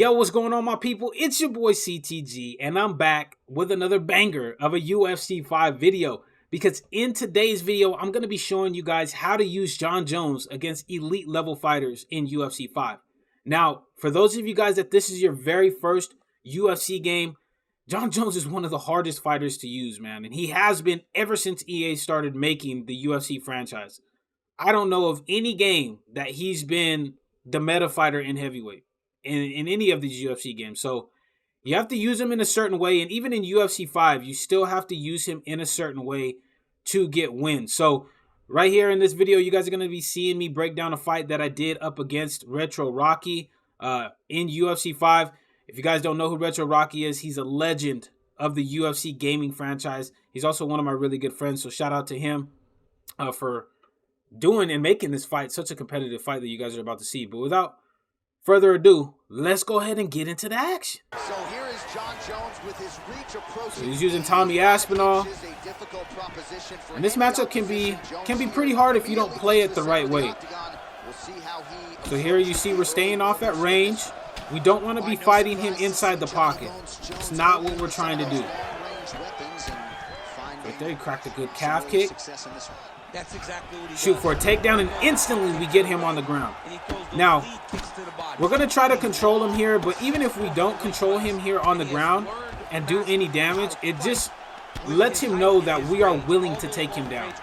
Yo, what's going on, my people? It's your boy CTG, and I'm back with another banger of a UFC 5 video. Because in today's video, I'm going to be showing you guys how to use Jon Jones against elite level fighters in UFC 5. Now, for those of you guys that this is your very first UFC game, Jon Jones is one of the hardest fighters to use, man. And he has been ever since EA started making the UFC franchise. I don't know of any game that he's been the meta fighter in heavyweight. In any of these UFC games. So you have to use him in a certain way. And even in UFC 5, you still have to use him in a certain way to get wins. So right here in this video, you guys are going to be seeing me break down a fight that I did up against Retro Rocky in UFC 5. If you guys don't know who Retro Rocky is, he's a legend of the UFC gaming franchise. He's also one of my really good friends. So shout out to him for doing and making this fight such a competitive fight that you guys are about to see. But without further ado, let's go ahead and get into the action. So here is Jon Jones with his reach approaching. So he's using Tommy Aspinall. And this matchup can be pretty hard if you don't play it the right way. So here you see we're staying off at range. We don't want to be fighting him inside the pocket. It's not what we're trying to do. Right there, he cracked a good calf kick. Shoot for a takedown, and instantly we get him on the ground. Now, we're going to try to control him here, but even if we don't control him here on the ground and do any damage, it just lets him know that we are willing to take him down.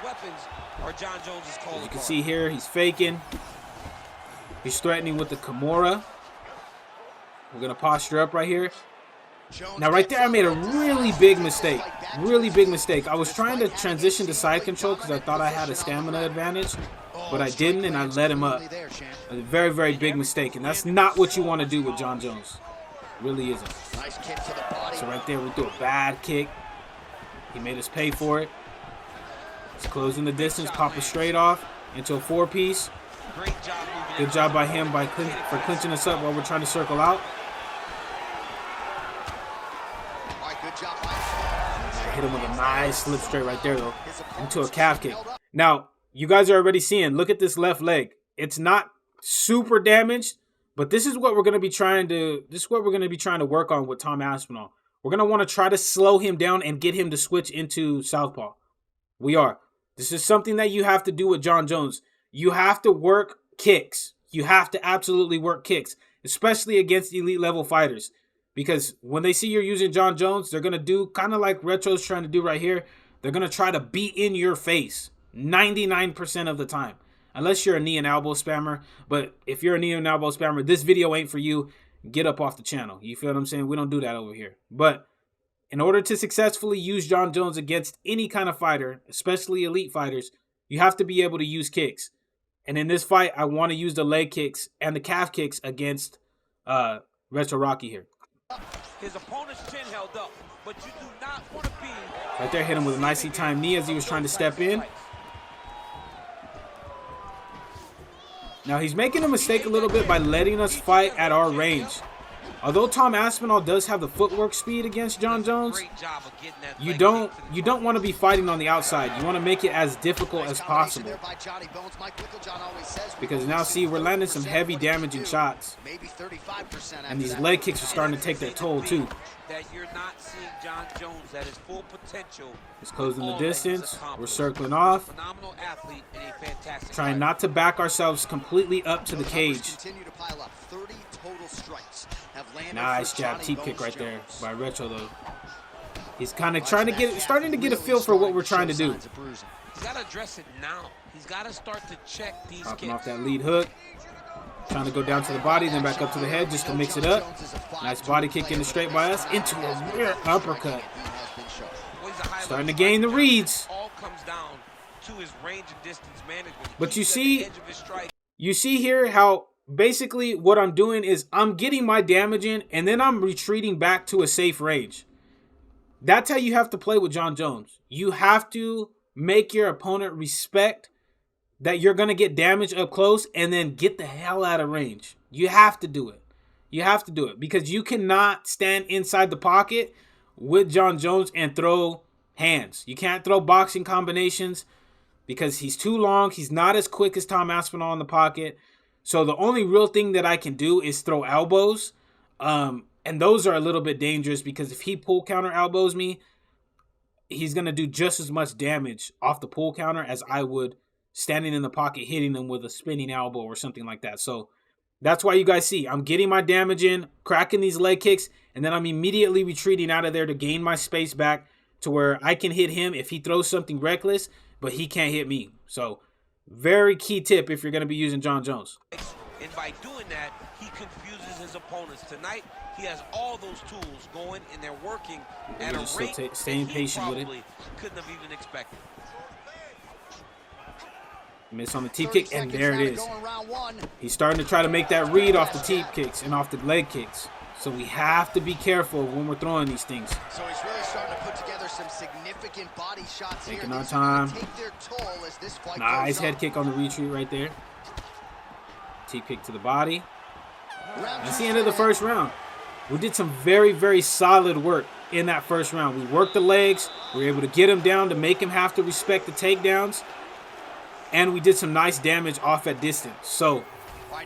As you can see here, he's faking. He's threatening with the Kimura. We're going to posture up right here. Now, right there, I made a really big mistake. Really big mistake. I was trying to transition to side control because I thought I had a stamina advantage, but I didn't, and I let him up. A very, very big mistake, and that's not what you want to do with Jon Jones. It really isn't. So right there, we threw a bad kick. He made us pay for it. He's closing the distance, pop us straight off into a four-piece. Good job by him for clinching us up while we're trying to circle out. Hit him with a nice slip straight right there, though, into a calf kick. Now, you guys are already seeing, look at this left leg. It's not super damaged, but this is what we're going to be trying to work on with Tom Aspinall. We're going to want to try to slow him down and get him to switch into southpaw. We are. This is something that you have to do with Jon Jones. You have to work kicks. You have to absolutely work kicks, especially against elite level fighters. Because when they see you're using Jon Jones, they're going to do kind of like Retro's trying to do right here. They're going to try to be in your face 99% of the time. Unless you're a knee and elbow spammer. But if you're a knee and elbow spammer, this video ain't for you. Get up off the channel. You feel what I'm saying? We don't do that over here. But in order to successfully use Jon Jones against any kind of fighter, especially elite fighters, you have to be able to use kicks. And in this fight, I want to use the leg kicks and the calf kicks against Retro Rocky here. His opponent's chin held up, but you do not want to be right there. Hit him with a nicely timed knee as he was trying to step in. Now he's making a mistake a little bit by letting us fight at our range. Although Tom Aspinall does have the footwork speed against Jon Jones, you don't want to be fighting on the outside. You want to make it as difficult as possible. Because now, see, we're landing some heavy damaging shots. And these leg kicks are starting to take their toll, too. He's closing the distance. We're circling off. Trying not to back ourselves completely up to the cage. Nice jab, teep kick right there by Retro, though. He's kind of starting to get a feel for what we're trying to do. He's got to address it now. He's got to start to check these popping off that lead hook. Trying to go down to the body, then back up to the head just to mix it up. Nice body kick in the straight by us into a rear uppercut. Starting to gain the reads. But you see here how basically what I'm doing is I'm getting my damage in and then I'm retreating back to a safe range. That's how you have to play with Jon Jones. You have to make your opponent respect that you're going to get damage up close and then get the hell out of range. You have to do it. You have to do it because you cannot stand inside the pocket with Jon Jones and throw hands. You can't throw boxing combinations because he's too long. He's not as quick as Tom Aspinall in the pocket. So the only real thing that I can do is throw elbows. And those are a little bit dangerous because if he pull counter elbows me, he's going to do just as much damage off the pull counter as I would standing in the pocket hitting him with a spinning elbow or something like that. So that's why you guys see I'm getting my damage in, cracking these leg kicks, and then I'm immediately retreating out of there to gain my space back to where I can hit him if he throws something reckless, but he can't hit me. So very key tip if you're going to be using Jon Jones. And by doing that, he confuses his opponents. Tonight, he has all those tools going, and they're working at a rate that staying he patient with it. probably couldn't have even expected. Miss on the teep kick, and there it is. He's starting to try to make that read off the teep kicks and off the leg kicks. So we have to be careful when we're throwing these things. So he's really starting to put together some significant body shots Taking here. our time. Nice head on. kick on the retreat right there. Teep kick to the body. That's the end of the first round. We did some very, very solid work in that first round. We worked the legs. We were able to get him down to make him have to respect the takedowns. And we did some nice damage off at distance. So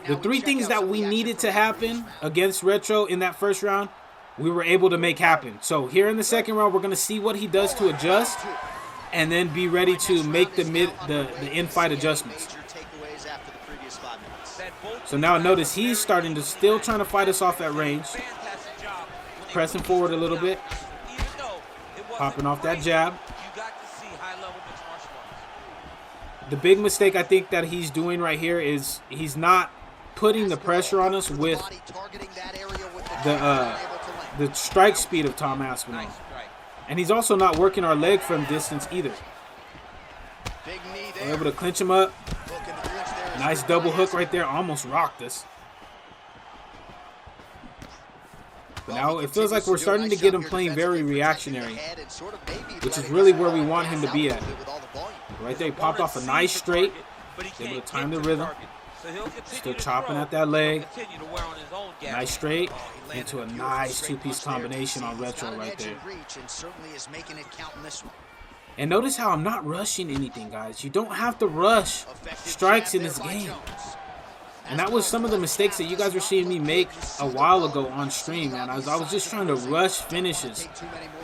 the three things that we needed to happen against Retro in that first round, we were able to make happen. So here in the second round, we're going to see what he does to adjust and then be ready to make the in-fight adjustments. So now notice he's starting to still trying to fight us off at range. Pressing forward a little bit. Popping off that jab. The big mistake I think that he's doing right here is he's not putting the pressure on us with the strike speed of Tom Aspinall. And he's also not working our leg from distance either. We're able to clinch him up. Nice double hook right there. Almost rocked us. But now it feels like we're starting to get him playing very reactionary, which is really where we want him to be at. Right there, he popped off a nice straight. Able to time the rhythm. Still chopping at that leg. Nice straight. Into a nice two-piece combination on Retro right there. And notice how I'm not rushing anything, guys. You don't have to rush strikes in this game. And that was some of the mistakes that you guys were seeing me make a while ago on stream, man. I was just trying to rush finishes.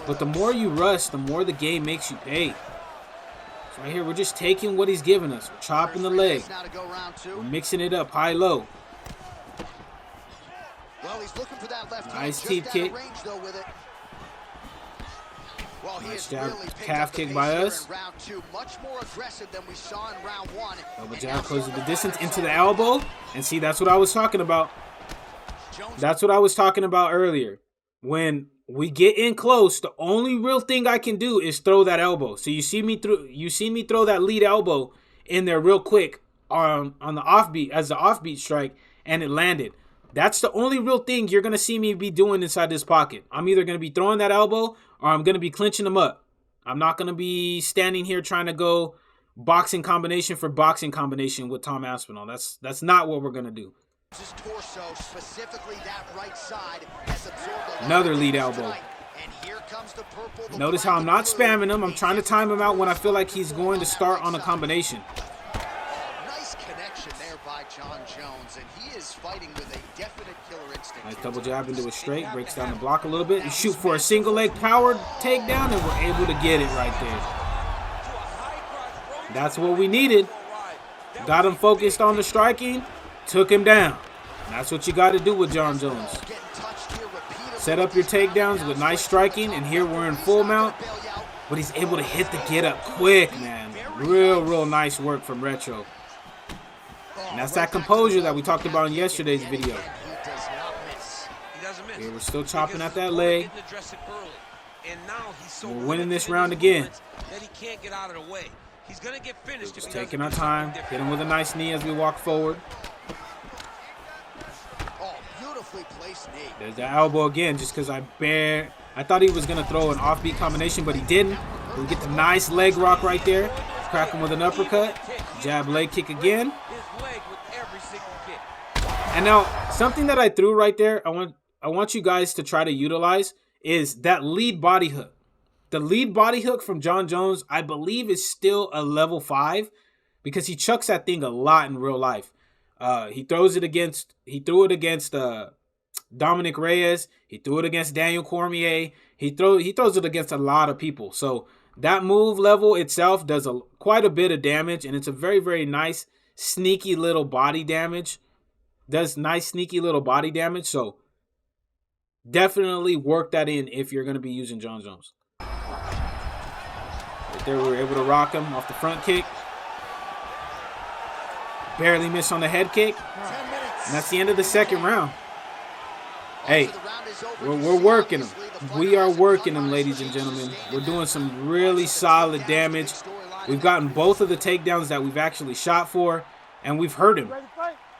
But the more you rush, the more the game makes you pay. So right here, we're just taking what he's giving us. We're chopping the leg. We're mixing it up high-low. Nice teep kick. Nice jab, calf kick by us. Double jab closes the distance into the elbow. And see, that's what I was talking about. That's what I was talking about earlier. When we get in close, the only real thing I can do is throw that elbow. So you see me throw that lead elbow in there real quick on the offbeat as the offbeat strike, and it landed. That's the only real thing you're going to see me be doing inside this pocket. I'm either going to be throwing that elbow or I'm going to be clinching him up. I'm not going to be standing here trying to go boxing combination for boxing combination with Tom Aspinall. That's not what we're going to do. Another lead elbow. Notice how I'm not spamming him. I'm trying to time him out when I feel like he's going to start on a combination. Nice connection there by Jon Jones, and he is fighting with a definite killer instinct. Nice double jab into a straight, breaks down the block a little bit. You shoot for a single leg power takedown, and we're able to get it right there. That's what we needed. Got him focused on the striking, took him down. And that's what you got to do with Jon Jones. Set up your takedowns with nice striking, and here we're in full mount. But he's able to hit the get up quick, man. Real nice work from Retro. And that's that composure that we talked about in yesterday's video. Here we're still chopping at that leg. We're winning this round again. Just taking our time. Hit him with a nice knee as we walk forward. There's the elbow again, just because I thought he was going to throw an offbeat combination, but he didn't. We get the nice leg rock right there. Crack him with an uppercut. Jab leg kick again. And now, something that I threw right there, I want you guys to try to utilize is that lead body hook. The lead body hook from Jon Jones, I believe, is still a level 5 because he chucks that thing a lot in real life. He threw it against Dominic Reyes. He threw it against Daniel Cormier. He throws it against a lot of people. So that move level itself does quite a bit of damage, and it's a very, very nice, sneaky little body damage. Does nice, sneaky little body damage. So definitely work that in if you're going to be using Jon Jones. Right there, we were able to rock him off the front kick. Barely missed on the head kick. And that's the end of the second round. Hey, we're working him. We are working him, ladies and gentlemen. We're doing some really solid damage. We've gotten both of the takedowns that we've actually shot for, and we've hurt him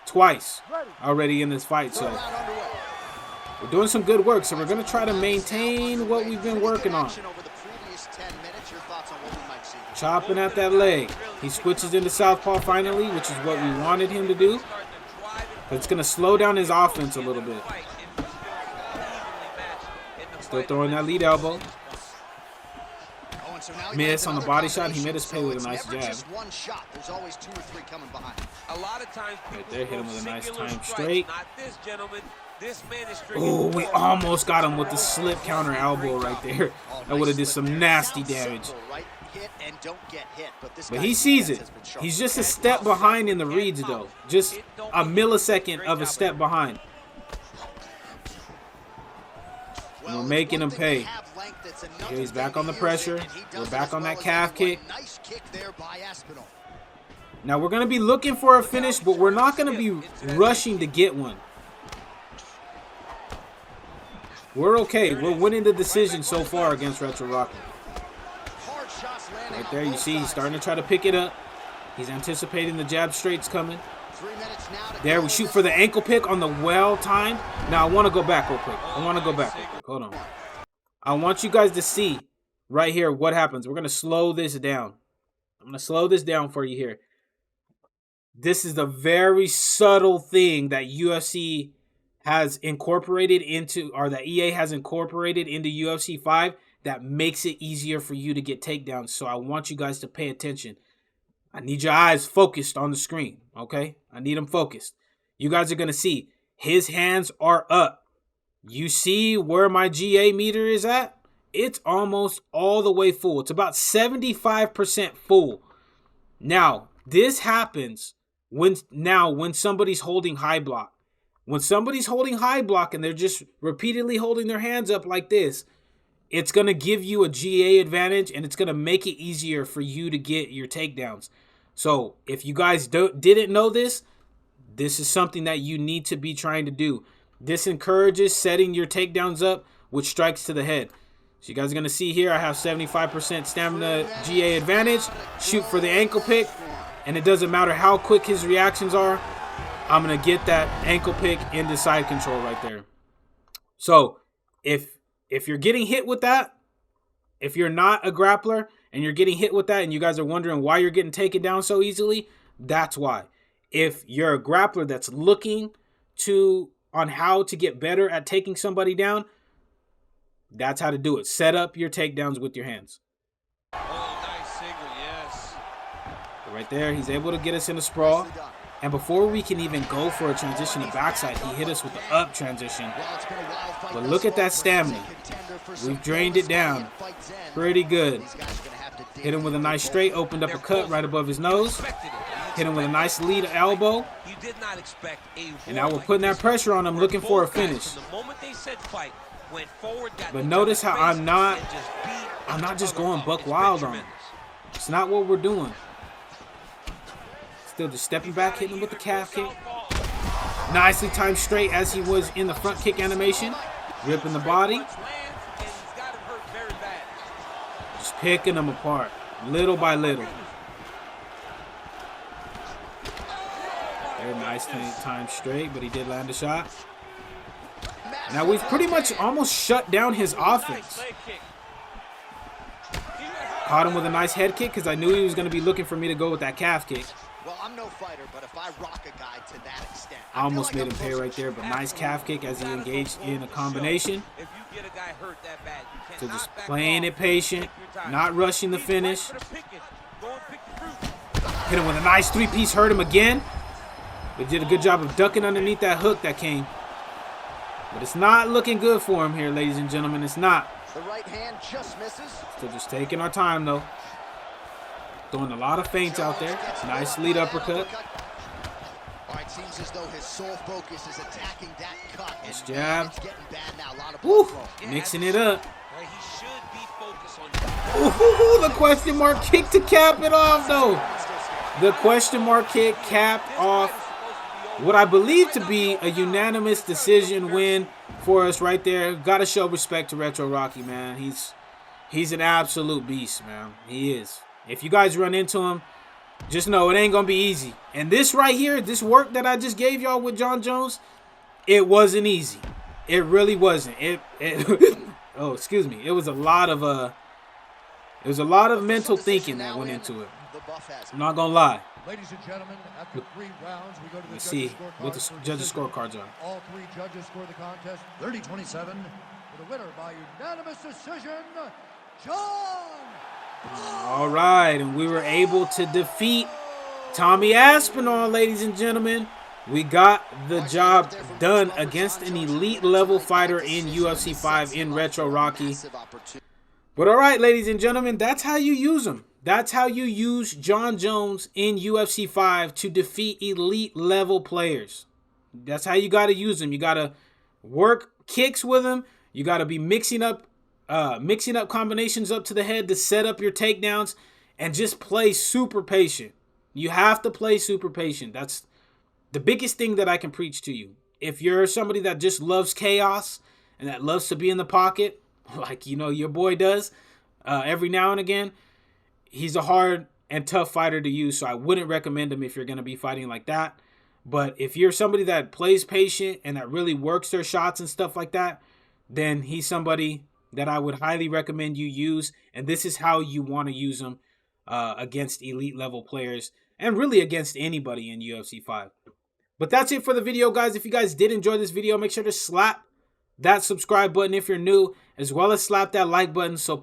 twice already in this fight. So we're doing some good work. So we're going to try to maintain what we've been working on. Chopping at that leg. He switches into southpaw finally, which is what we wanted him to do. But it's going to slow down his offense a little bit. Still throwing that lead elbow. Miss on the body shot. He made us pay with a nice jab. Right there, hit him with a nice time straight. Oh, we almost got him with the slip counter elbow right there. That would have did some nasty damage. But he sees it. He's just a step behind in the reads, though. Just a millisecond of a step behind. And we're making him pay. Here he's back on the pressure. We're back on that calf kick. Now we're going to be looking for a finish, but we're not going to be rushing to get one. We're okay. We're winning the decision so far against Retro Rocky. Right there, you see he's starting to try to pick it up. He's anticipating the jab straights coming. There, we shoot for the ankle pick on the well-timed. Now, I want to go back real quick. Hold on. I want you guys to see right here what happens. We're going to slow this down. I'm going to slow this down for you here. This is a very subtle thing that UFC has incorporated into, or that EA has incorporated into UFC 5 that makes it easier for you to get takedowns. So I want you guys to pay attention. I need your eyes focused on the screen, okay? I need them focused. You guys are going to see his hands are up. You see where my GA meter is at? It's almost all the way full. It's about 75% full. Now, this happens when somebody's holding high block. When somebody's holding high block and they're just repeatedly holding their hands up like this, it's going to give you a GA advantage, and it's going to make it easier for you to get your takedowns. So if you guys didn't know this, this is something that you need to be trying to do. This encourages setting your takedowns up with strikes to the head. So you guys are going to see here, I have 75% stamina GA advantage. Shoot for the ankle pick, and it doesn't matter how quick his reactions are. I'm going to get that ankle pick into side control right there. So if you're getting hit with that, if you're not a grappler and you're getting hit with that and you guys are wondering why you're getting taken down so easily, that's why. If you're a grappler that's looking on how to get better at taking somebody down, that's how to do it. Set up your takedowns with your hands. Oh, nice single, yes. Right there, he's able to get us in a sprawl. And before we can even go for a transition to backside, he hit us with the up transition. But look at that stamina. We've drained it down pretty good. Hit him with a nice straight, opened up a cut right above his nose. Hit him with a nice lead elbow. And now we're putting that pressure on him, looking for a finish. But notice how I'm not just going buck wild on him. It's not what we're doing. Still just stepping back, hitting him with the calf kick. Nicely timed straight as he was in the front kick animation. Ripping the body. Just picking them apart, little by little. Very nice time straight, but he did land a shot. Now we've pretty much almost shut down his offense. Caught him with a nice head kick because I knew he was going to be looking for me to go with that calf kick. Well, I'm no fighter, but if I rock a guy to that extent, I almost made him pay right there, but nice calf kick as he engaged in a combination. So just playing it patient, not rushing the finish. Hit him with a nice three-piece, hurt him again. But did a good job of ducking underneath that hook that came. But it's not looking good for him here, ladies and gentlemen. It's not. The right hand just misses. Still just taking our time, though. Throwing a lot of feints out there. Nice lead uppercut. All right, seems as though his sole focus is attacking that cut. Nice jab. It's getting bad now. A lot of Woo, blood flow. mixing it up. He should be focused on. Ooh, the question mark kick to cap it off, though. The question mark kick capped off what I believe to be a unanimous decision win for us right there. Got to show respect to Retro Rocky, man. He's an absolute beast, man. He is. If you guys run into him, just know it ain't going to be easy. And this right here, this work that I just gave y'all with Jon Jones, it wasn't easy. It really wasn't. Oh, excuse me. It was a lot of mental thinking that went into it. I'm not going to lie. Ladies and gentlemen, after 3 rounds, we go to the Let's see what the judges' decision. scorecards are. All 3 judges score the contest 30-27. For the winner by unanimous decision, Jon. All right, and we were able to defeat Tommy Aspinall, ladies and gentlemen. We got the job done against an elite level fighter in UFC 5 in Retro Rocky. But all right, ladies and gentlemen, that's how you use him. That's how you use Jon Jones in UFC 5 to defeat elite level players. That's how you got to use him. You got to work kicks with him. You got to be mixing up combinations up to the head to set up your takedowns, and just play super patient. You have to play super patient. That's the biggest thing that I can preach to you. If you're somebody that just loves chaos and that loves to be in the pocket, like your boy does every now and again, he's a hard and tough fighter to use, so I wouldn't recommend him if you're going to be fighting like that. But if you're somebody that plays patient and that really works their shots and stuff like that, then he's somebody that I would highly recommend you use. And this is how you want to use him against elite level players and really against anybody in UFC 5. But that's it for the video, guys. If you guys did enjoy this video, make sure to slap that subscribe button if you're new, as well as slap that like button so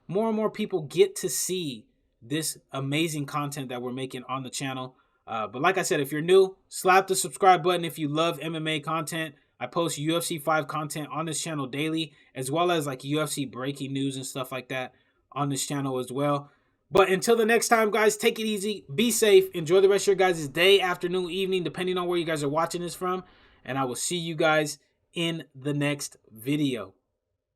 more and more people get to see this amazing content that we're making on the channel. But like I said, if you're new, slap the subscribe button if you love MMA content. I post UFC 5 content on this channel daily, as well as like UFC breaking news and stuff like that on this channel as well. But until the next time, guys, take it easy, be safe, enjoy the rest of your guys' day, afternoon, evening, depending on where you guys are watching this from. And I will see you guys in the next video.